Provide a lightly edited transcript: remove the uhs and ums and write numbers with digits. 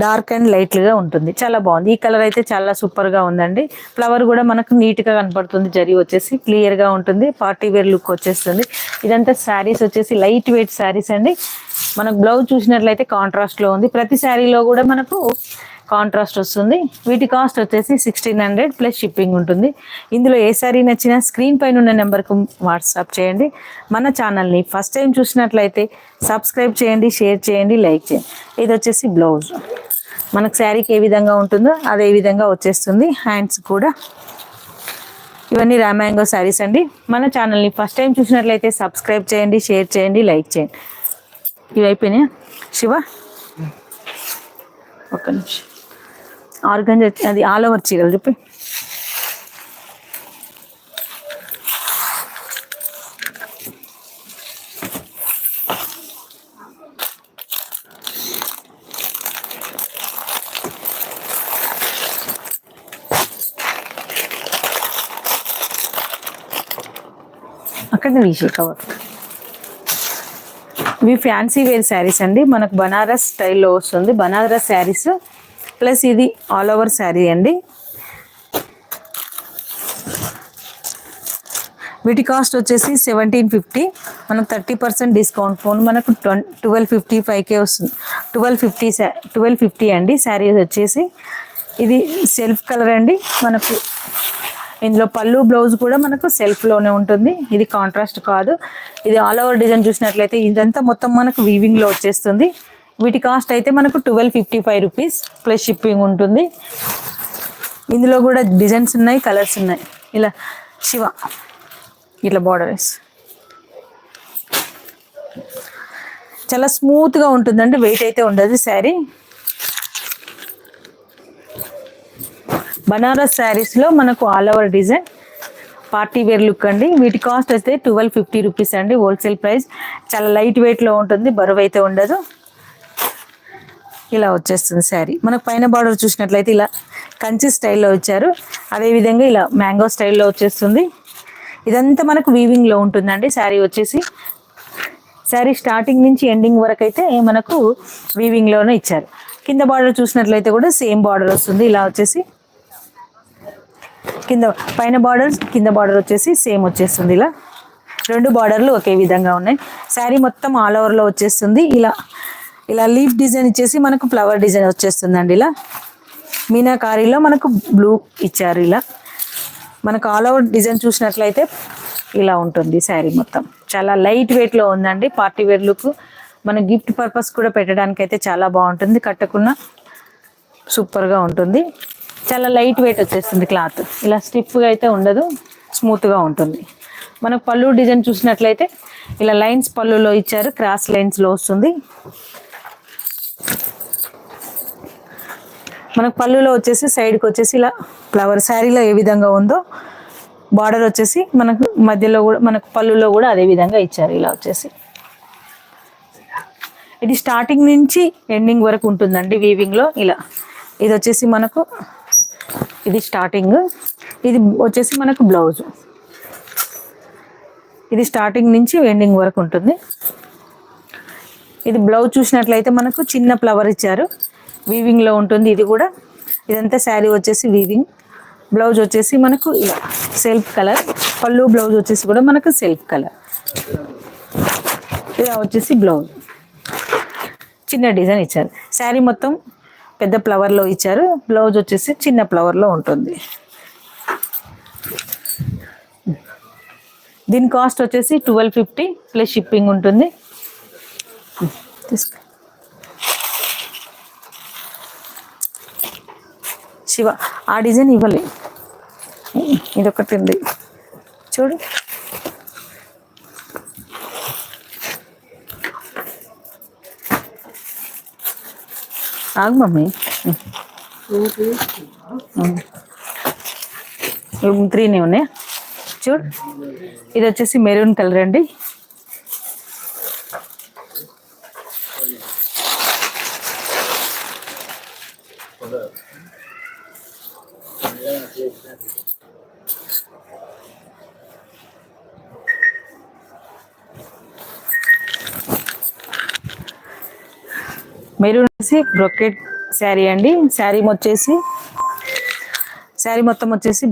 Dark and లైట్గా ఉంటుంది, చాలా బాగుంది. ఈ కలర్ అయితే చాలా సూపర్గా ఉందండి. ఫ్లవర్ కూడా మనకు నీట్గా కనపడుతుంది, జరీ వచ్చేసి క్లియర్గా ఉంటుంది, పార్టీ వేర్ లుక్ వచ్చేస్తుంది. ఇదంతా శారీస్ వచ్చేసి లైట్ వెయిట్ శారీస్ అండి. మనకు బ్లౌజ్ చూసినట్లయితే కాంట్రాస్ట్లో ఉంది, ప్రతి శారీలో కూడా మనకు కాంట్రాస్ట్ వస్తుంది. వీటి కాస్ట్ వచ్చేసి 1600 ప్లస్ షిప్పింగ్ ఉంటుంది. ఇందులో ఏ శారీ నచ్చినా స్క్రీన్ పైన ఉన్న నెంబర్కు వాట్సాప్ చేయండి. మన ఛానల్ని ఫస్ట్ టైం చూసినట్లయితే సబ్స్క్రైబ్ చేయండి, షేర్ చేయండి, లైక్ చేయండి. ఇది వచ్చేసి బ్లౌజ్, మనకు శారీకి ఏ విధంగా ఉంటుందో అదే విధంగా వచ్చేస్తుంది. హ్యాండ్స్ కూడా ఇవన్నీ రామాంగో శారీస్ అండి. మన ఛానల్ని ఫస్ట్ టైం చూసినట్లయితే సబ్స్క్రైబ్ చేయండి, షేర్ చేయండి, లైక్ చేయండి. ఇవి అయిపోయినాయా శివ? ఒక్క నిమిషం. ఆర్గంజా అది ఆల్ ఓవర్ చీరలు చెప్పి. అక్కడ తీసి కవర్. ఇవి ఫ్యాన్సీ వేర్ శారీస్ అండి, మనకు బనారస్ స్టైల్లో వస్తుంది. బనారస్ శారీస్ ప్లస్ ఇది ఆల్ ఓవర్ శారీ అండి. వీటి కాస్ట్ వచ్చేసి 1750, మనకు 30% డిస్కౌంట్ ఫోన్ మనకు 1255కే వస్తుంది. 1250 అండి శారీ వచ్చేసి. ఇది సెల్ఫ్ కలర్ అండి. మనకు ఇందులో పళ్ళు బ్లౌజ్ కూడా మనకు సెల్ఫ్లోనే ఉంటుంది, ఇది కాంట్రాస్ట్ కాదు. ఇది ఆల్ ఓవర్ డిజైన్ చూసినట్లయితే ఇదంతా మొత్తం మనకు వీవింగ్లో వచ్చేస్తుంది. వీటి కాస్ట్ అయితే మనకు 1255 రూపీస్ ప్లస్ షిప్పింగ్ ఉంటుంది. ఇందులో కూడా డిజైన్స్ ఉన్నాయి, కలర్స్ ఉన్నాయి. ఇలా శివ ఇట్లా బార్డర్స్ చాలా స్మూత్గా ఉంటుందండి, వెయిట్ అయితే ఉండదు శారీ. బనారస్ శారీస్లో మనకు all over design party wear look అండి. వీటి కాస్ట్ అయితే 1250 రూపీస్ అండి, హోల్సేల్ ప్రైస్. చాలా లైట్ వెయిట్లో ఉంటుంది, బరువు అయితే ఉండదు. ఇలా వచ్చేస్తుంది శారీ. మనకు పైన బార్డర్ చూసినట్లయితే ఇలా కంచి స్టైల్లో ఇచ్చారు, అదేవిధంగా ఇలా మ్యాంగో స్టైల్లో వచ్చేస్తుంది. ఇదంతా మనకు వీవింగ్లో ఉంటుందండి శారీ వచ్చేసి. శారీ స్టార్టింగ్ నుంచి ఎండింగ్ వరకు అయితే మనకు వీవింగ్లోనే ఇచ్చారు. కింద బార్డర్ చూసినట్లయితే కూడా సేమ్ బార్డర్ వస్తుంది. ఇలా వచ్చేసి కింద పైన బార్డర్ కింద బార్డర్ వచ్చేసి సేమ్ వచ్చేస్తుంది. ఇలా రెండు బార్డర్లు ఒకే విధంగా ఉన్నాయి. శారీ మొత్తం ఆల్ ఓవర్లో వచ్చేస్తుంది. ఇలా లీఫ్ డిజైన్ ఇచ్చేసి మనకు ఫ్లవర్ డిజైన్ వచ్చేస్తుందండి. ఇలా మీనాకారీలో మనకు బ్లూ ఇచ్చారు. ఇలా మనకు ఆల్ ఓవర్ డిజైన్ చూసినట్లయితే ఇలా ఉంటుంది శారీ మొత్తం. చాలా లైట్ వెయిట్లో ఉందండి, పార్టీ వేర్ లుక్. మన గిఫ్ట్ పర్పస్ కూడా పెట్టడానికి అయితే చాలా బాగుంటుంది, కట్టుకున్న సూపర్గా ఉంటుంది. చాలా లైట్ వెయిట్ వచ్చేస్తుంది క్లాత్. ఇలా స్టిఫ్గా అయితే ఉండదు, స్మూత్గా ఉంటుంది. మనకు పళ్ళు డిజైన్ చూసినట్లయితే ఇలా లైన్స్ పళ్ళులో ఇచ్చారు, క్రాస్ లైన్స్లో వస్తుంది. మనకు పళ్ళులో వచ్చేసి సైడ్కి వచ్చేసి ఇలా ఫ్లవర్ శారీలో ఏ విధంగా ఉందో బార్డర్ వచ్చేసి మనకు మధ్యలో కూడా మనకు పళ్ళులో కూడా అదే విధంగా ఇచ్చారు. ఇలా వచ్చేసి ఇది స్టార్టింగ్ నుంచి ఎండింగ్ వరకు ఉంటుందండి వీవింగ్లో. ఇలా ఇది వచ్చేసి మనకు ఇది స్టార్టింగ్, ఇది వచ్చేసి మనకు బ్లౌజ్. ఇది స్టార్టింగ్ నుంచి ఎండింగ్ వరకు ఉంటుంది. ఇది బ్లౌజ్ చూసినట్లయితే మనకు చిన్న ఫ్లవర్ ఇచ్చారు, వీవింగ్లో ఉంటుంది. ఇది కూడా ఇదంతా శారీ వచ్చేసి వీవింగ్. బ్లౌజ్ వచ్చేసి మనకు ఇలా సెల్ఫ్ కలర్, పళ్ళు బ్లౌజ్ వచ్చేసి కూడా మనకు సెల్ఫ్ కలర్. ఇలా వచ్చేసి బ్లౌజ్ చిన్న డిజైన్ ఇచ్చారు. శారీ మొత్తం పెద్ద ఫ్లవర్లో ఇచ్చారు, బ్లౌజ్ వచ్చేసి చిన్న ఫ్లవర్లో ఉంటుంది. దీని కాస్ట్ వచ్చేసి 1250 ప్లస్ షిప్పింగ్ ఉంటుంది. తీసుకో శివ, ఆ డిజైన్ ఇవ్వలే, ఇదొకటి ఉంది చూడు. ఆగు మమ్మీ, 3 ఉన్నాయా చూడు. ఇది వచ్చేసి మెరూన్ కలర్ అండి. మెరూన్ వచ్చేసి బ్రొకెట్ శారీ అండి. శారీ మొత్తం వచ్చేసి